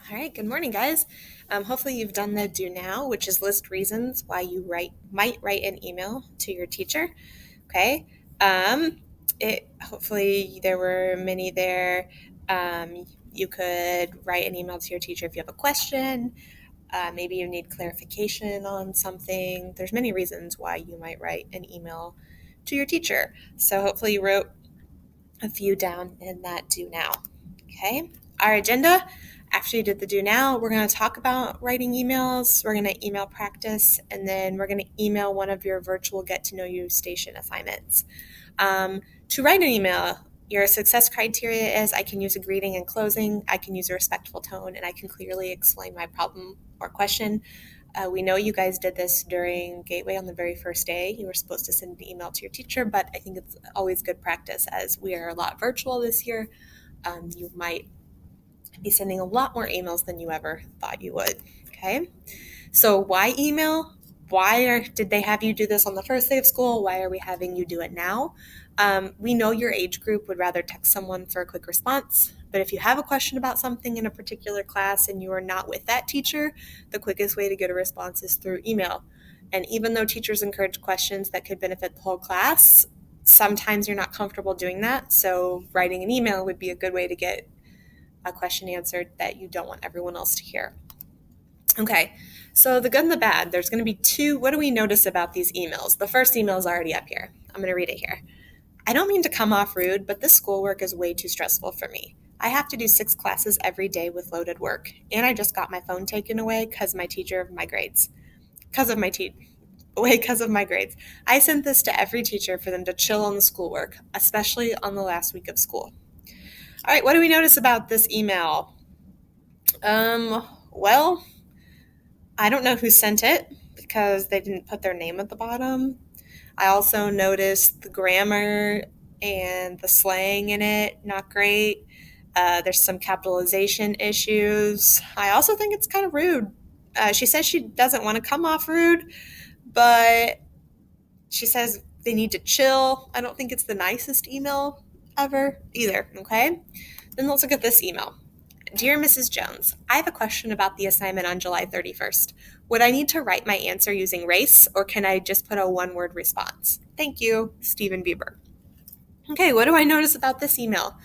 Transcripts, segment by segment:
All right, good morning, guys. Hopefully you've done the do now, which is list reasons why you might write an email to your teacher. Okay. Hopefully there were many there. You could write an email to your teacher if you have a question. Maybe you need clarification on something. There's many reasons why you might write an email to your teacher. So hopefully you wrote a few down in that do now. Okay. Our agenda, after you did the do now, we're going to talk about writing emails. We're going to email practice, and then we're going to email one of your virtual get to know you station assignments. To write an email, your success criteria is I can use a greeting and closing, I can use a respectful tone, and I can clearly explain my problem or question. We know you guys did this during Gateway on the very first day. You were supposed to send an email to your teacher, but I think it's always good practice as we are a lot virtual this year. You might be sending a lot more emails than you ever thought you would. Okay. So why email? Did they have you do this on the first day of school? Why are we having you do it now? We know your age group would rather text someone for a quick response, but if you have a question about something in a particular class and you are not with that teacher, the quickest way to get a response is through email. And even though teachers encourage questions that could benefit the whole class, sometimes you're not comfortable doing that. So writing an email would be a good way to get a question answered that you don't want everyone else to hear. Okay, so the good and the bad, there's going to be two. What do we notice about these emails? The first email is already up here. I'm going to read it here. I don't mean to come off rude, but this schoolwork is way too stressful for me. I have to do 6 classes every day with loaded work, and I just got my phone taken away because my teacher of my grades. Because of my grades. I sent this to every teacher for them to chill on the schoolwork, especially on the last week of school. All right, what do we notice about this email? Well, I don't know who sent it because they didn't put their name at the bottom. I also noticed the grammar and the slang in it, not great. There's some capitalization issues. I also think it's kind of rude. She says she doesn't want to come off rude, but she says they need to chill. I don't think it's the nicest email ever either, okay? Then let's look at this email. Dear Mrs. Jones, I have a question about the assignment on July 31st. Would I need to write my answer using race, or can I just put a one-word response? Thank you, Stephen Bieber. Okay, what do I notice about this email?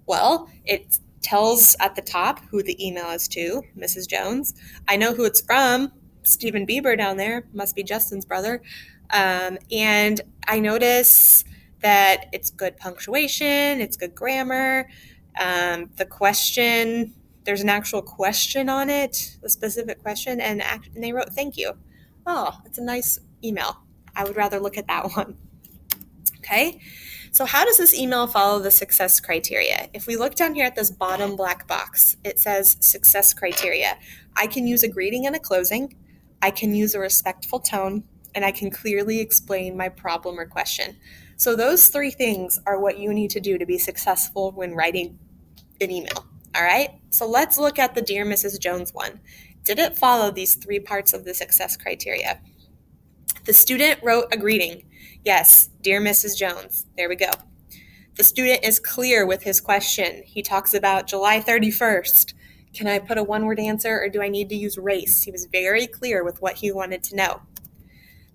Well, it tells at the top who the email is to, Mrs. Jones. I know who it's from, Stephen Bieber down there, must be Justin's brother. And I notice that it's good punctuation, it's good grammar. The question, there's an actual question on it, a specific question, and they wrote thank you. Oh, it's a nice email. I would rather look at that one. Okay, so how does this email follow the success criteria? If we look down here at this bottom black box, it says success criteria. I can use a greeting and a closing, I can use a respectful tone, and I can clearly explain my problem or question. So those 3 things are what you need to do to be successful when writing an email. All right, so let's look at the Dear Mrs. Jones one. Did it follow these 3 parts of the success criteria? The student wrote a greeting. Yes, Dear Mrs. Jones. There we go. The student is clear with his question. He talks about July 31st. Can I put a one-word answer, or do I need to use race? He was very clear with what he wanted to know.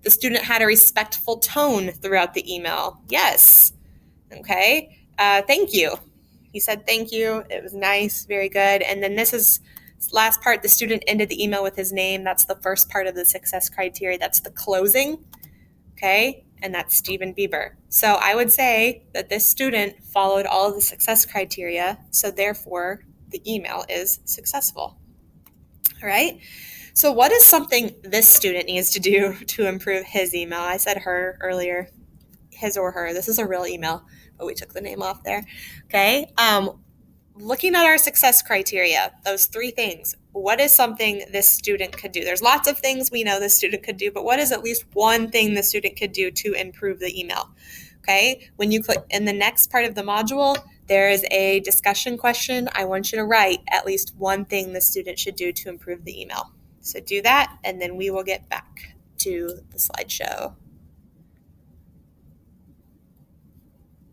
The student had a respectful tone throughout the email. Yes. Okay. Thank you. He said thank you. It was nice, very good. And then this is last part. The student ended the email with his name. That's the first part of the success criteria. That's the closing. Okay. And that's Stephen Bieber. So I would say that this student followed all of the success criteria. So therefore, the email is successful. All right. So what is something this student needs to do to improve his email? I said her earlier, his or her. This is a real email, but we took the name off there. Okay. Looking at our success criteria, those 3 things, what is something this student could do? There's lots of things we know this student could do, but what is at least one thing the student could do to improve the email? Okay. When you click in the next part of the module, there is a discussion question. I want you to write at least one thing the student should do to improve the email. So do that, and then we will get back to the slideshow.